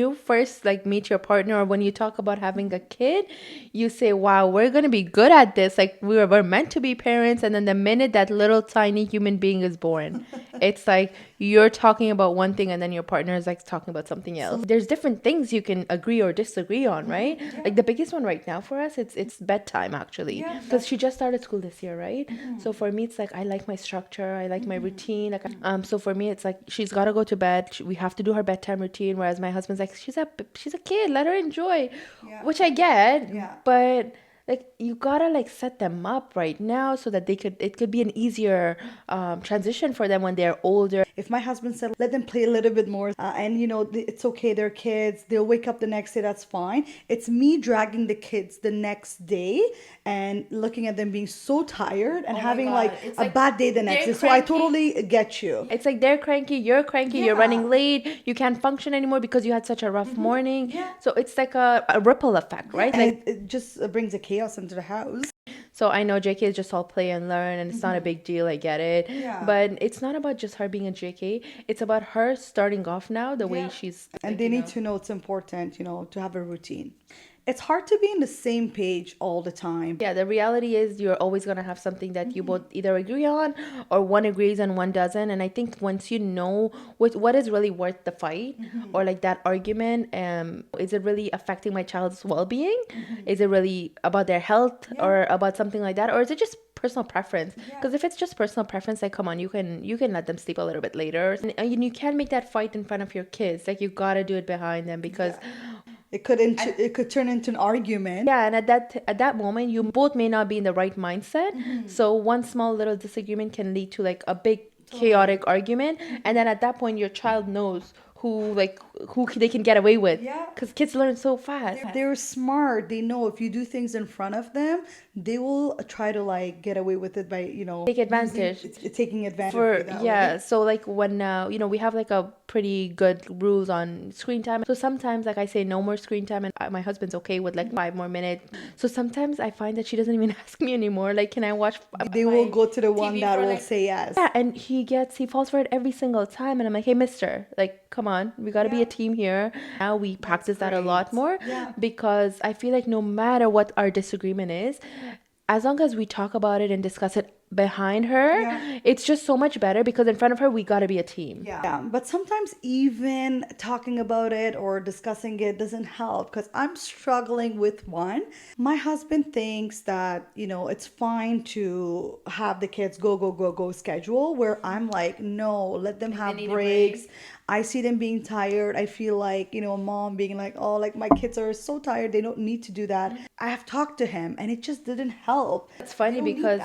you first like meet your partner or when you talk about having a kid, you say, wow, we're going to be good at this. Like we're meant to be parents. And then the minute that little tiny human being is born, it's like you're talking about one thing and then your partner is like talking about something else. There's different things you can agree or disagree on, right? Like the biggest one right now for us, it's bedtime actually, because she just started school this year, right? So for me, it's like I like my structure, I like my routine. Like so for me, it's like she's got to go to bed. We have to do her bedtime routine. Whereas my husband's like, she's a kid, let her enjoy, which I get, but like you gotta like set them up right now so that it could be an easier transition for them when they're older. If my husband said, let them play a little bit more, and it's okay, they're kids, they'll wake up the next day, that's fine. It's me dragging the kids the next day and looking at them being so tired and having like a bad day the next day. So I totally get you. It's like they're cranky, you're cranky, you're running late, you can't function anymore because you had such a rough morning. So it's like a ripple effect, right? Like it just brings a chaos into the house. so I know JK is just all play and learn and it's not a big deal, I get it. But it's not about just her being a JK. It's about her starting off now the way she's And they need to know it's important, to have a routine. It's hard to be in the same page all the time. Yeah, the reality is you're always going to have something that you both either agree on or one agrees and one doesn't. And I think once you know what is really worth the fight or like that argument, is it really affecting my child's well-being? Is it really about their health or about something like that? Or is it just personal preference? Because if it's just personal preference, like come on, you can let them sleep a little bit later. And you can't make that fight in front of your kids. Like you got to do it behind them because it could turn into an argument. Yeah, and at that moment, you both may not be in the right mindset. So one small little disagreement can lead to like a big chaotic argument, and then at that point, your child knows who they can get away with. Because kids learn so fast. They're smart. They know if you do things in front of them, they will try to like get away with it by Take advantage. taking advantage of that way. So like when we have like a pretty good rules on screen time. So sometimes like I say no more screen time, and my husband's okay with like 5 more minutes. So sometimes I find that she doesn't even ask me anymore. Like, can I watch? They will go to the one that will say yes. Yeah, and he falls for it every single time, and I'm like, hey, Mister, like, come on, we got to be a team here. Now we practice that a lot more because I feel like no matter what our disagreement is, as long as we talk about it and discuss it behind her, it's just so much better because in front of her we got to be a team. But sometimes even talking about it or discussing it doesn't help because I'm struggling with one. My husband thinks that it's fine to have the kids go schedule, where I'm like, no, let them have breaks. I see them being tired. I feel like, a mom being like, oh, like my kids are so tired. They don't need to do that. I have talked to him and it just didn't help. It's funny because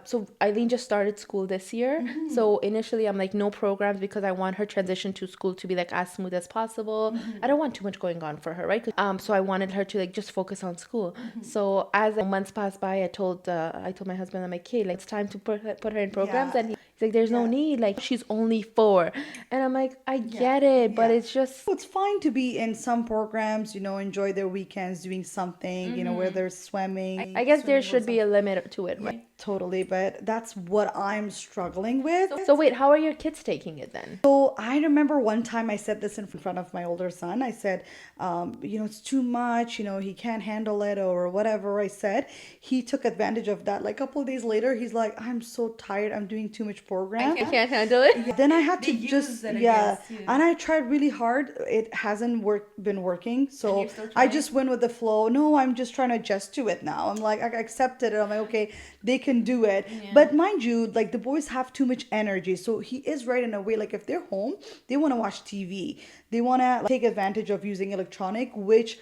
so Eileen just started school this year. So initially I'm like, no programs because I want her transition to school to be like as smooth as possible. I don't want too much going on for her, right? So I wanted her to like just focus on school. So as months passed by, I told my husband, I'm like, hey, like it's time to put her in programs. And he's like, there's no need. Like she's only 4. And I'm like, I get it, but it's just... It's fine to be in some programs, enjoy their weekends doing something, where they're swimming. I guess there should be a limit to it, right? Totally, but that's what I'm struggling with. So wait, how are your kids taking it then? So I remember one time I said this in front of my older son. I said, it's too much, he can't handle it or whatever I said. He took advantage of that. Like a couple of days later, he's like, I'm so tired. I'm doing too much program. I can't handle it. Then I had to just, and I tried really hard. It hasn't been working. So I just went with the flow. No, I'm just trying to adjust to it now. I'm like, I accepted it. I'm like, okay, they can do it. But mind you, like the boys have too much energy. So he is right in a way, like if they're home, they want to watch TV. They want to take advantage of using electronic, which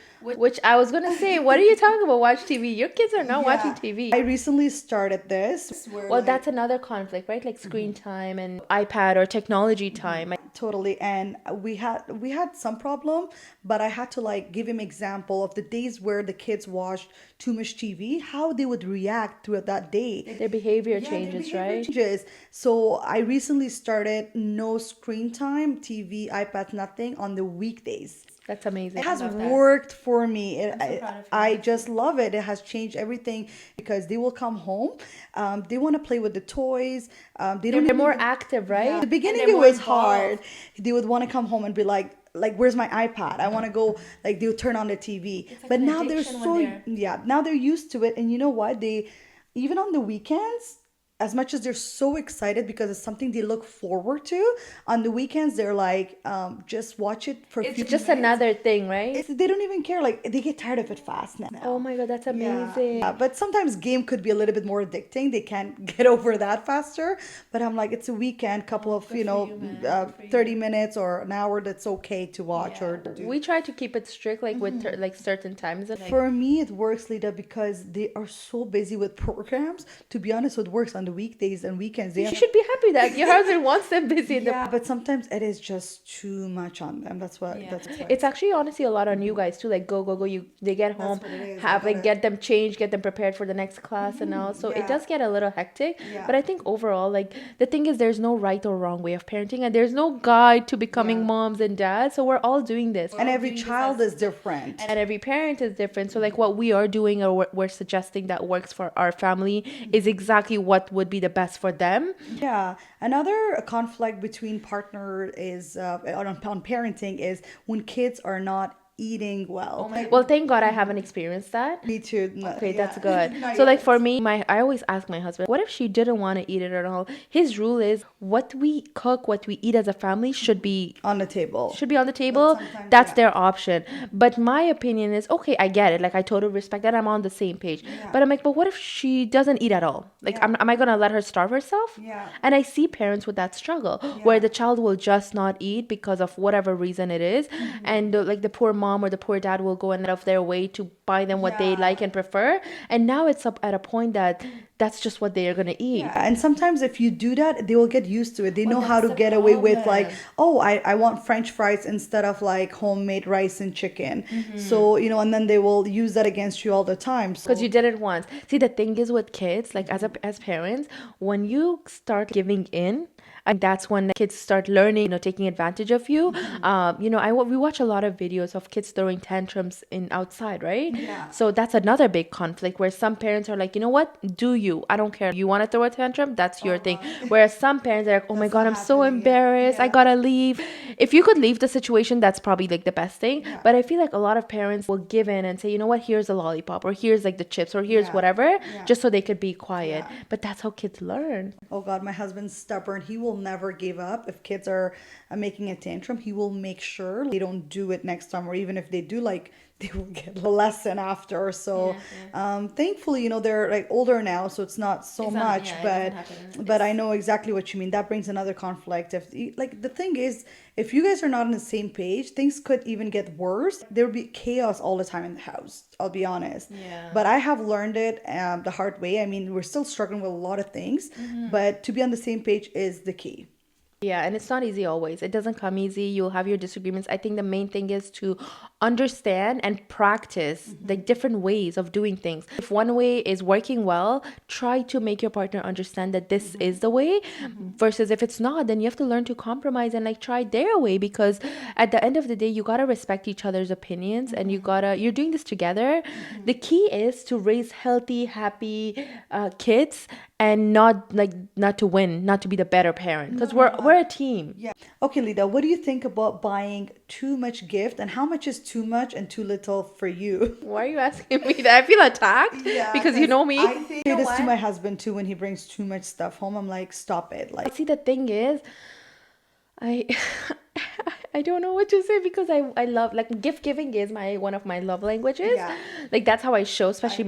I was going to say, what are you talking about? Watch TV. Your kids are not watching TV. I recently started this. Well, that's another conflict, right? Like screen time and iPad or technology time. Totally. And we had some problem, but I had to like give him example of the days where the kids watched too much TV, how they would react throughout that day. Their behavior changes, right? So I recently started no screen time, TV, iPad, nothing on the weekdays. That's amazing. It has worked for me. I just love it. It has changed everything because they will come home. They want to play with the toys. They're more active, right? In the beginning, it was hard. They would want to come home and be like, like where's my iPad? I want to go, like they'll turn on the TV. It's like But an now they're addiction when so, they're yeah, now they're used to it. And you know what? They, even on the weekends, as much as they're so excited because it's something they look forward to, on the weekends they're like, just watch it for a it's few just minutes. another thing, right? They don't even care. Like they get tired of it fast Oh now. my God, that's Yeah, amazing. yeah, but sometimes game could be a little bit more addicting. They can't get over that faster. But I'm like, it's a weekend, couple of, Good for you, man. Good for 30 you. minutes or an hour that's okay to watch or do. We try to keep it strict, like with like certain times. Like, For me, it works, Lita, because they are so busy with programs. To be honest, it works on the weekdays and weekends. They you have, should be happy that your husband wants them busy in the. yeah, but sometimes it is just too much on them. That's what. That's why. It's actually honestly a lot on you guys too. Like go go go. You they get home, what it is. I have like gotta- get them changed, get them prepared for the next class, and all. So it yeah. does get a little hectic. Yeah. But I think overall, like the thing is, there's no right or wrong way of parenting, and there's no guide to becoming Yeah. moms and dads. So we're all doing this. And every child is different. And every parent is different. So like what we are doing or what we're suggesting that works for our family is exactly what would be the best for them. Yeah, another conflict between partner is on parenting is when kids are not eating well. Well, thank God I haven't experienced that. Me too. Okay, that's good. So like for me, I always ask my husband, what if she didn't want to eat it at all? His rule is what we cook, what we eat as a family should be On the table. on the table. sometimes, That's yeah. their option. But my opinion is, okay, I get it. Like I totally respect that. I'm on the same page. But I'm like, but what if she doesn't eat at all? Like, am I gonna let her starve herself? Yeah. And I see parents with that struggle where the child will just not eat because of whatever reason it is, and like the poor mom or the poor dad will go in out of their way to buy them what they Yeah. like and prefer. And now it's up at a point that that's just what they are gonna eat. And sometimes if you do that, they will get used to it. They know how to get away with like, oh, I want French fries instead of like homemade rice and chicken. So, and then they will use that against you all the time. So, Because you did it once. See, the thing is with kids, like as parents, when you start giving in, and that's when the kids start learning, taking advantage of you. We watch a lot of videos of kids throwing tantrums in outside, right? Yeah. So that's another big conflict where some parents are like, you know what? Do you? I don't care. You want to throw a tantrum? That's your thing. Whereas some parents are like, oh my God, I'm so embarrassed. I gotta leave. If you could leave the situation, that's probably like the best thing. But I feel like a lot of parents will give in and say, you know what? Here's a lollipop, or here's like the chips, or here's whatever, just so they could be quiet. But that's how kids learn. oh God, my husband's stubborn. He will never give up. If kids are making a tantrum, he will make sure they don't do it next time, or even if they do, like they will get a lesson after. So thankfully, they're like older now, so it's not so much. But I know exactly what you mean. That brings another conflict. If like the thing is, if you guys are not on the same page, things could even get worse. There will be chaos all the time in the house. I'll be honest. Yeah. But I have learned it the hard way. I mean, we're still struggling with a lot of things, but to be on the same page is the key. Yeah, and it's not easy always. It doesn't come easy. You'll have your disagreements. I think the main thing is to understand and practice the different ways of doing things. If one way is working well, try to make your partner understand that this is the way, versus if it's not, then you have to learn to compromise and like try their way, because at the end of the day, you got to respect each other's opinions and you're doing this together. The key is to raise healthy, happy kids, and not to win, not to be the better parent, because we're a team. Yeah. Okay, Lida, what do you think about buying too much gift, and how much is too much and too little for you? Why are you asking me that? I feel attacked because you know me. I say this to my husband too when he brings too much stuff home. I'm like, stop it. Like, See, the thing is, I I don't know what to say, because I love, like, gift giving is one of my love languages. Yeah. Like that's how I show, especially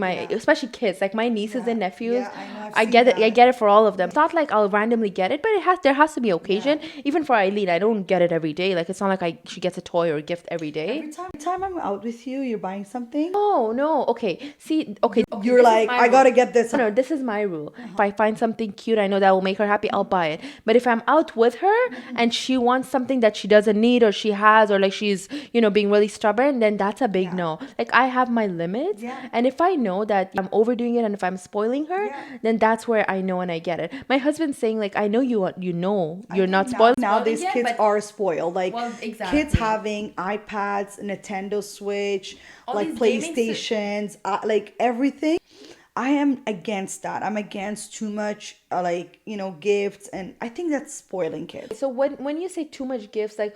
kids, like my nieces and nephews. Yeah, I know, I've I seen get it. I that. get it for all of them. It's not like I'll randomly get it, but there has to be occasion. Even for Eileen, I don't get it every day. Like it's not like she gets a toy or a gift every day. every time I'm out with you, you're buying something. No. Okay. See, okay. You're this is like, my I rule. gotta get this. No, this is my rule. If I find something cute, I know that will make her happy, I'll buy it. But if I'm out with her and she wants something that she doesn't need, or she has, or like she's, being really stubborn, then that's a big no. Like I have my limits. Yeah. And if I know that I'm overdoing it and if I'm spoiling her, then that's where I know and I get it. My husband's saying like, I know you're not spoiled. Nowadays, yet, kids but- are spoiled. Like Well, exactly. kids having iPads, Nintendo Switch, like these gaming PlayStations, like everything. I am against that. I'm against too much, gifts, and I think that's spoiling kids. So when you say too much gifts, like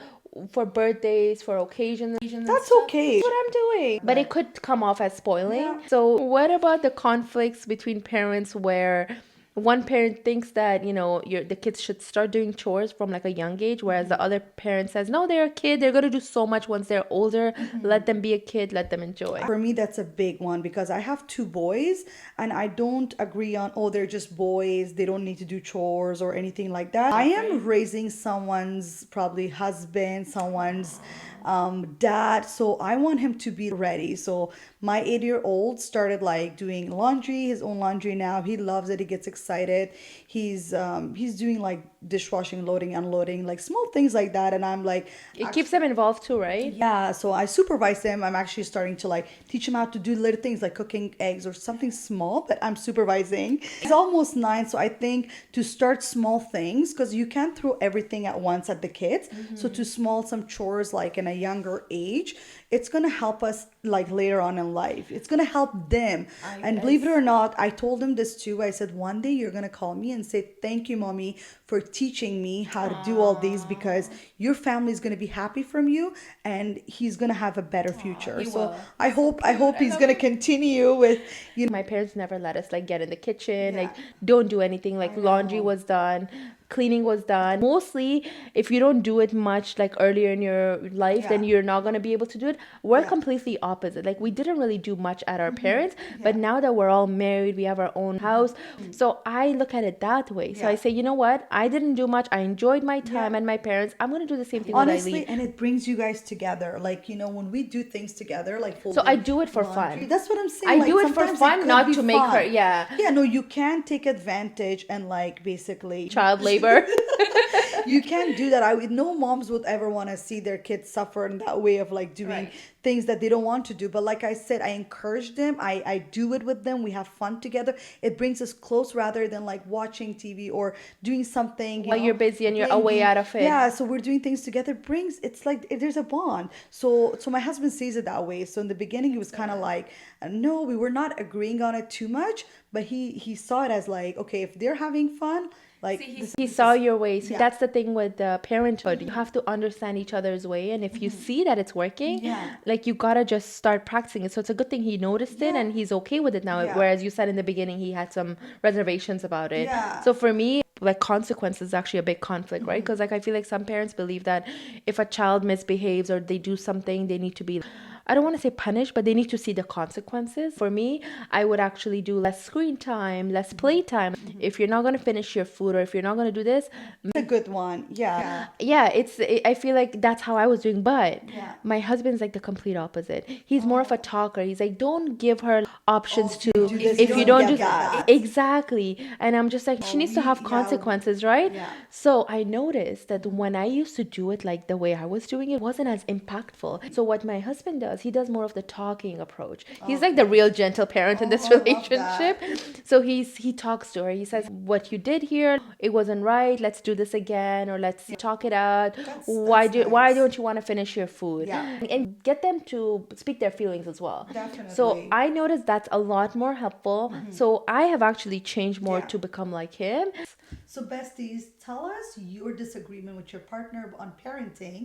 for birthdays, for occasions and That's stuff. okay. That's what I'm doing. But it could come off as spoiling. Yeah. So what about the conflicts between parents where one parent thinks that, the kids should start doing chores from like a young age, whereas the other parent says, no, they're a kid. They're going to do so much once they're older. Let them be a kid. Let them enjoy. For me, that's a big one because I have two boys and I don't agree on, oh, they're just boys. They don't need to do chores or anything like that. I am raising someone's probably husband, someone's dad. So I want him to be ready. So my 8-year-old started like doing laundry, his own laundry now. He loves it. He gets excited. He's doing like dishwashing, loading, unloading, like small things like that. And I'm like, It keeps them involved too, right? yeah, so I supervise him. I'm actually starting to like teach him how to do little things like cooking eggs or something small, but I'm supervising. He's almost 9, so I think to start small things, because you can't throw everything at once at the kids. So to small some chores like in a younger age, it's gonna help us like later on in life. It's gonna help them. And believe it or not, I told him this too. I said, one day you're gonna call me and say, thank you, mommy, for teaching me how to do all these because your family is gonna be happy from you and he's gonna have a better future. So I hope he's gonna continue with My parents never let us like get in the kitchen, Yeah. like don't do anything. Like laundry was done, cleaning was done. Mostly, if you don't do it much like earlier in your life, then Yeah. you're not gonna be able to do it. We're Yeah. completely opposite. Like we didn't really do much at our parents, but now that we're all married, we have our own house. So I look at it that way. So I Yeah. say, you know what? I didn't do much. I enjoyed my time Yeah. and my parents. I'm gonna do the same thing when I honestly, leave. and it brings you guys together. Like, when we do things together, like So I folding do it for laundry, fun. that's what I'm saying. I Like, do it for sometimes fun, could not be to make her. fun. Yeah, Yeah, no, you can take advantage and like basically child labor. you can't do that. No moms would ever want to see their kids suffer in that way of like doing Right. things that they don't want to do. But like I said, I encourage them. I do it with them. We have fun together. It brings us close rather than like watching TV or doing something. While you're busy and you're playing away out of it. Yeah, so we're doing things together. It's like there's a bond. So my husband sees it that way. So in the beginning, he was kind of like, no, we were not agreeing on it too much, but he saw it as like, okay, if they're having fun, like He saw your way. So Yeah. that's the thing with parenthood. You have to understand each other's way. And if you see that it's working, Yeah. like you gotta just start practicing it. So it's a good thing he noticed it Yeah. and he's okay with it now. Yeah. Whereas you said in the beginning he had some reservations about it. Yeah. So for me, like consequences is actually a big conflict, right? Because like I feel like some parents believe that if a child misbehaves or they do something, they need to be, I don't want to say punished, but they need to see the consequences. For me, I would actually do less screen time, less play time. If you're not going to finish your food or if you're not going to do this, It's a good one. Yeah. yeah, I feel like that's how I was doing. But Yeah. my husband's like the complete opposite. He's more of a talker. He's like, don't give her options to, do this, if you don't do get that. exactly. And I'm just like, she needs to have yeah, consequences, right? yeah. So I noticed that when I used to do it like the way I was doing it, wasn't as impactful. So what my husband does, he does more of the talking approach. He's like the real gentle parent in this I love relationship. So he talks to her. He says, what you did here, it wasn't right. Let's do this again, or let's talk it out. Why nice. don't you want to finish your food? Yeah. And get them to speak their feelings as well. Definitely. So I noticed that's a lot more helpful. So I have actually changed more Yeah. to become like him. So besties, tell us your disagreement with your partner on parenting.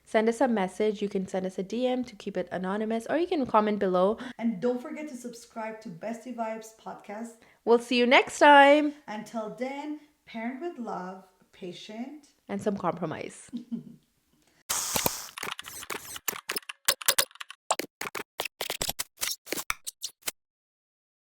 Send us a message. You can send us a DM to keep it anonymous, or you can comment below. And don't forget to subscribe to Bestie Vibes podcast. We'll see you next time. Until then, parent with love, patient, And some compromise.